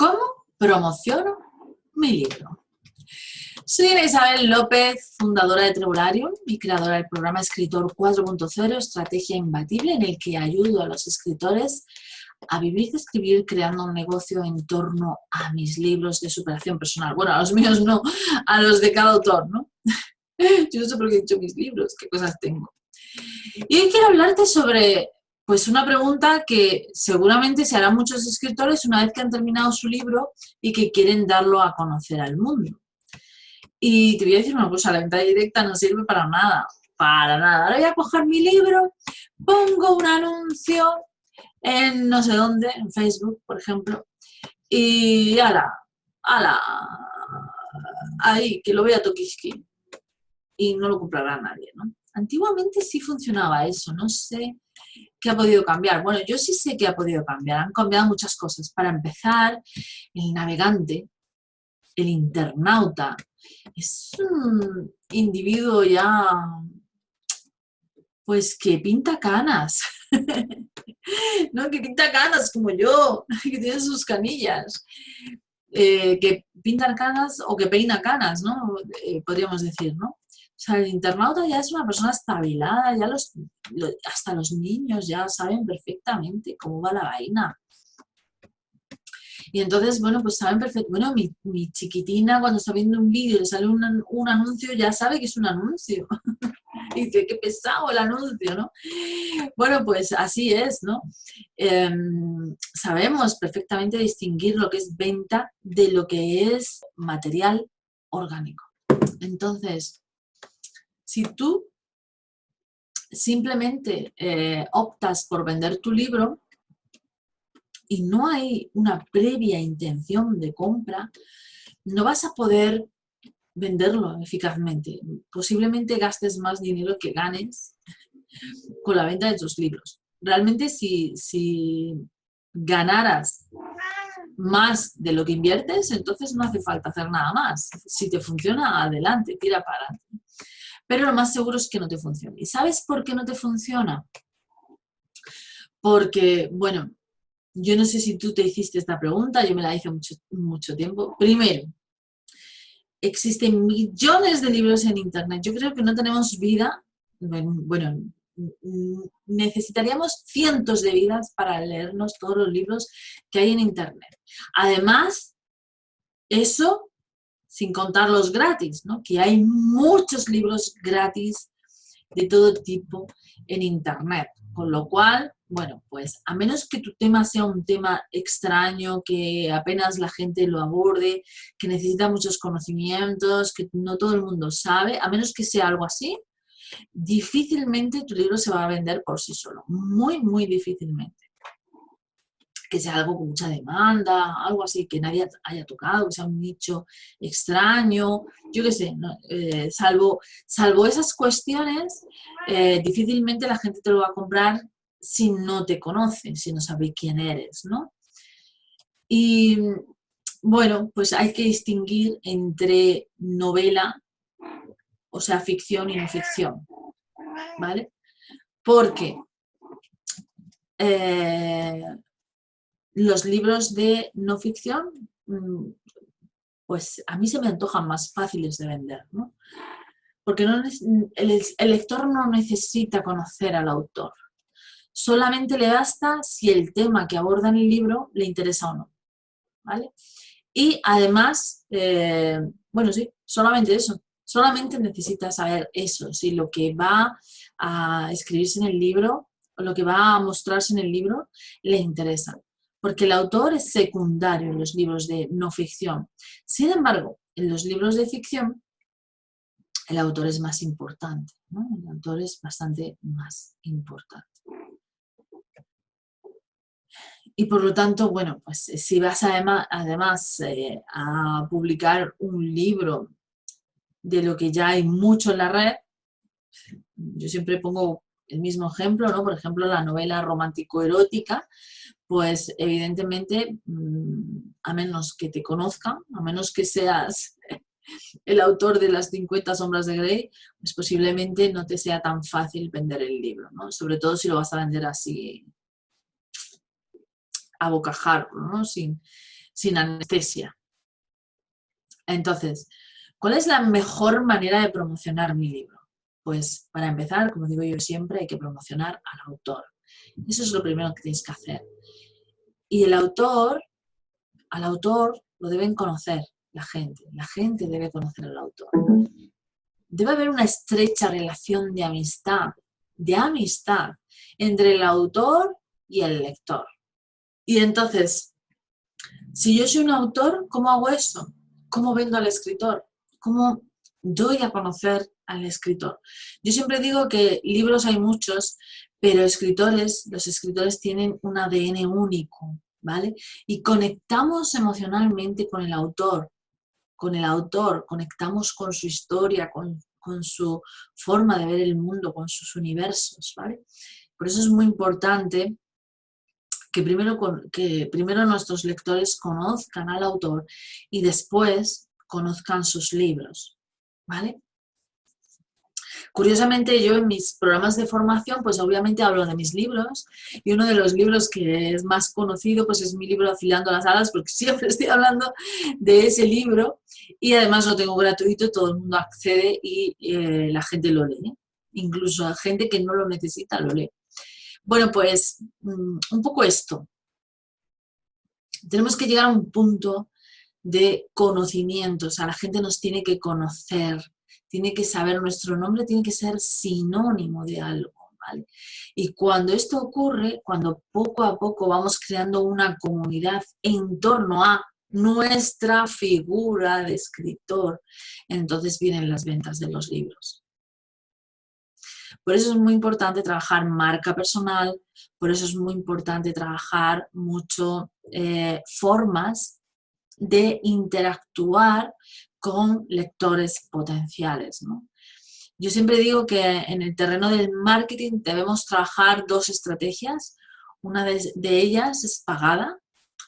¿Cómo promociono mi libro? Soy Ana Isabel López, fundadora de Trebularium y creadora del programa Escritor 4.0, Estrategia Imbatible, en el que ayudo a los escritores a vivir de escribir creando un negocio en torno a mis libros de superación personal. Bueno, a los míos no, a los de cada autor, ¿no? Yo no sé por qué he dicho mis libros, qué cosas tengo. Y hoy quiero hablarte sobre pues una pregunta que seguramente se harán muchos escritores una vez que han terminado su libro y que quieren darlo a conocer al mundo. Y te voy a decir una cosa, la venta directa no sirve para nada, para nada. Ahora voy a coger mi libro, pongo un anuncio en no sé dónde, en Facebook, por ejemplo, y ala, ahí, que lo vea Tokiski, y no lo comprará nadie, ¿no? Antiguamente sí funcionaba eso, no sé qué ha podido cambiar. Bueno, yo sí sé que ha podido cambiar, han cambiado muchas cosas. Para empezar, el navegante, el internauta, es un individuo ya, pues que pinta canas, ¿no? Que pinta canas como yo, que tiene sus canillas, que pintan canas o que peina canas, ¿no? Podríamos decir, ¿no? O sea, el internauta ya es una persona espabilada, ya hasta los niños ya saben perfectamente cómo va la vaina. Y entonces, bueno, pues saben perfectamente, bueno, mi chiquitina cuando está viendo un vídeo y le sale un anuncio, ya sabe que es un anuncio. Y dice, qué pesado el anuncio, ¿no? Bueno, pues así es, ¿no? Sabemos perfectamente distinguir lo que es venta de lo que es material orgánico. Entonces, si tú simplemente optas por vender tu libro y no hay una previa intención de compra, no vas a poder venderlo eficazmente. Posiblemente gastes más dinero que ganes con la venta de tus libros. Realmente si ganaras más de lo que inviertes, entonces no hace falta hacer nada más. Si te funciona, adelante, tira para adelante. Pero lo más seguro es que no te funcione. ¿Y sabes por qué no te funciona? Porque, bueno, yo no sé si tú te hiciste esta pregunta, yo me la hice mucho tiempo. Primero, existen millones de libros en Internet. Yo creo que no tenemos vida, bueno, necesitaríamos cientos de vidas para leernos todos los libros que hay en Internet. Además, eso sin contar los gratis, ¿no? Que hay muchos libros gratis de todo tipo en Internet. Con lo cual, bueno, pues a menos que tu tema sea un tema extraño, que apenas la gente lo aborde, que necesita muchos conocimientos, que no todo el mundo sabe, a menos que sea algo así, difícilmente tu libro se va a vender por sí solo. Muy, muy difícilmente. Que sea algo con mucha demanda, algo así que nadie haya tocado, que sea un nicho extraño, yo qué sé, ¿no? Salvo esas cuestiones, difícilmente la gente te lo va a comprar si no te conoce, si no sabe quién eres, ¿no? Y bueno, pues hay que distinguir entre novela, o sea, ficción y no ficción, ¿vale? Porque los libros de no ficción, pues a mí se me antojan más fáciles de vender, ¿no? Porque el lector no necesita conocer al autor. Solamente le basta si el tema que aborda en el libro le interesa o no, ¿vale? Y además, bueno, sí, solamente eso. Solamente necesita saber eso, si lo que va a escribirse en el libro o lo que va a mostrarse en el libro le interesa. Porque el autor es secundario en los libros de no ficción. Sin embargo, en los libros de ficción, el autor es más importante, ¿no? El autor es bastante más importante. Y por lo tanto, bueno, pues si vas además a publicar un libro de lo que ya hay mucho en la red, yo siempre pongo el mismo ejemplo, ¿no? Por ejemplo, la novela romántico-erótica, pues evidentemente, a menos que te conozcan, a menos que seas el autor de las 50 sombras de Grey, pues posiblemente no te sea tan fácil vender el libro, ¿no? Sobre todo si lo vas a vender así a bocajarro, ¿no? sin anestesia. Entonces, ¿cuál es la mejor manera de promocionar mi libro? Pues para empezar, como digo yo siempre, hay que promocionar al autor. Eso es lo primero que tienes que hacer. Y al autor lo deben conocer la gente debe conocer al autor. Debe haber una estrecha relación de amistad entre el autor y el lector. Y entonces, si yo soy un autor, ¿cómo hago eso? ¿Cómo vendo al escritor? ¿Cómo doy a conocer al escritor? Yo siempre digo que libros hay muchos, pero los escritores tienen un ADN único, ¿vale? Y conectamos emocionalmente con el autor, conectamos con su historia, con su forma de ver el mundo, con sus universos, ¿vale? Por eso es muy importante que primero nuestros lectores conozcan al autor y después conozcan sus libros, ¿vale? Curiosamente, yo en mis programas de formación, pues obviamente hablo de mis libros, y uno de los libros que es más conocido, pues es mi libro Afilando las Alas, porque siempre estoy hablando de ese libro, y además lo tengo gratuito, todo el mundo accede y la gente lo lee, incluso la gente que no lo necesita lo lee. Bueno, pues un poco esto. Tenemos que llegar a un punto de conocimiento, o sea, la gente nos tiene que conocer, tiene que saber nuestro nombre, tiene que ser sinónimo de algo, ¿vale? Y cuando esto ocurre, cuando poco a poco vamos creando una comunidad en torno a nuestra figura de escritor, entonces vienen las ventas de los libros. Por eso es muy importante trabajar marca personal, por eso es muy importante trabajar mucho formas de interactuar con lectores potenciales, ¿no? Yo siempre digo que en el terreno del marketing debemos trabajar dos estrategias. Una de ellas es pagada,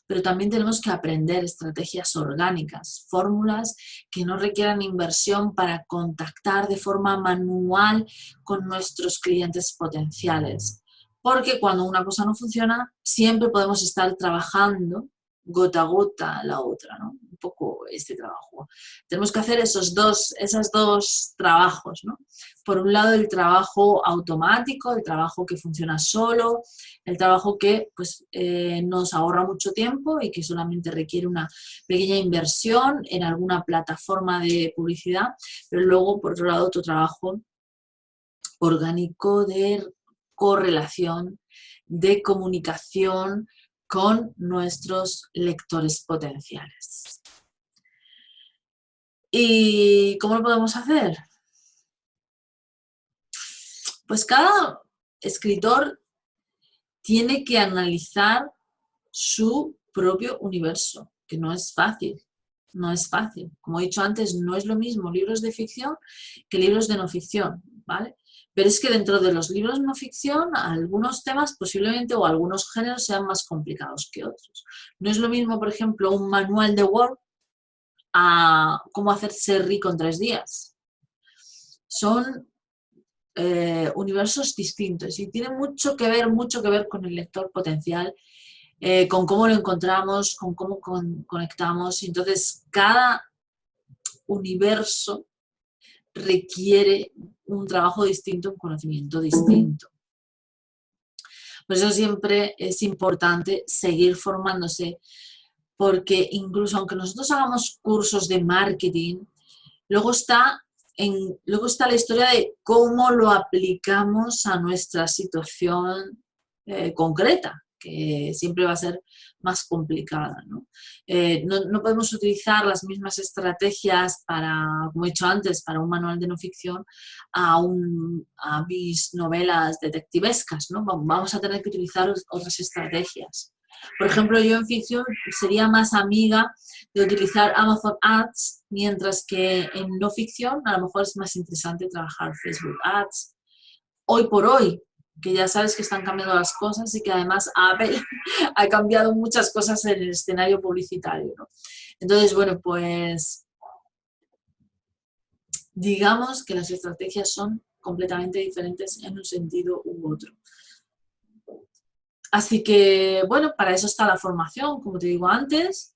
pero también tenemos que aprender estrategias orgánicas, fórmulas que no requieran inversión para contactar de forma manual con nuestros clientes potenciales. Porque cuando una cosa no funciona, siempre podemos estar trabajando gota a gota la otra, ¿no? Un poco este trabajo. Tenemos que hacer esos dos trabajos, ¿no? Por un lado, el trabajo automático, el trabajo que funciona solo, el trabajo que pues, nos ahorra mucho tiempo y que solamente requiere una pequeña inversión en alguna plataforma de publicidad, pero luego, por otro lado, otro trabajo orgánico de correlación, de comunicación con nuestros lectores potenciales. ¿Y cómo lo podemos hacer? Pues cada escritor tiene que analizar su propio universo, que no es fácil, no es fácil. Como he dicho antes, no es lo mismo libros de ficción que libros de no ficción, ¿vale? Pero es que dentro de los libros no ficción, algunos temas posiblemente o algunos géneros sean más complicados que otros. No es lo mismo, por ejemplo, un manual de Word a cómo hacerse rico en 3 días. Son universos distintos y tiene mucho que ver con el lector potencial, con cómo lo encontramos, con cómo conectamos. Entonces, cada universo requiere un trabajo distinto, un conocimiento distinto. Por eso siempre es importante seguir formándose, porque incluso aunque nosotros hagamos cursos de marketing, luego está la historia de cómo lo aplicamos a nuestra situación concreta, que siempre va a ser más complicada, ¿no? No podemos utilizar las mismas estrategias para, como he dicho antes, para un manual de no ficción a mis novelas detectivescas, ¿no? Vamos a tener que utilizar otras estrategias. Por ejemplo, yo en ficción sería más amiga de utilizar Amazon Ads, mientras que en no ficción a lo mejor es más interesante trabajar Facebook Ads. Hoy por hoy, que ya sabes que están cambiando las cosas y que además Apple ha cambiado muchas cosas en el escenario publicitario, ¿no? Entonces, bueno, pues digamos que las estrategias son completamente diferentes en un sentido u otro. Así que, bueno, para eso está la formación, como te digo antes.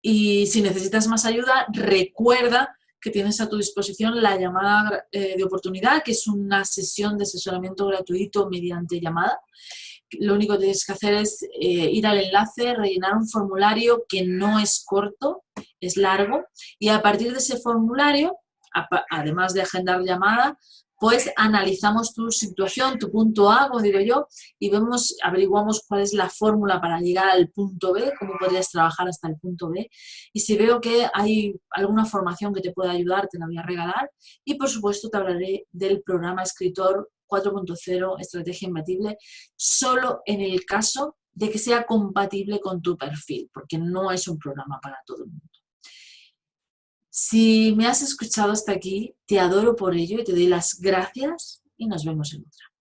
Y si necesitas más ayuda, recuerda que tienes a tu disposición la llamada de oportunidad, que es una sesión de asesoramiento gratuito mediante llamada. Lo único que tienes que hacer es ir al enlace, rellenar un formulario que no es corto, es largo, y a partir de ese formulario, además de agendar llamada, pues analizamos tu situación, tu punto A, como digo yo, y averiguamos cuál es la fórmula para llegar al punto B, cómo podrías trabajar hasta el punto B. Y si veo que hay alguna formación que te pueda ayudar, te la voy a regalar. Y por supuesto te hablaré del programa Escritor 4.0 Estrategia Imbatible, solo en el caso de que sea compatible con tu perfil, porque no es un programa para todo el mundo. Si me has escuchado hasta aquí, te adoro por ello y te doy las gracias y nos vemos en otra.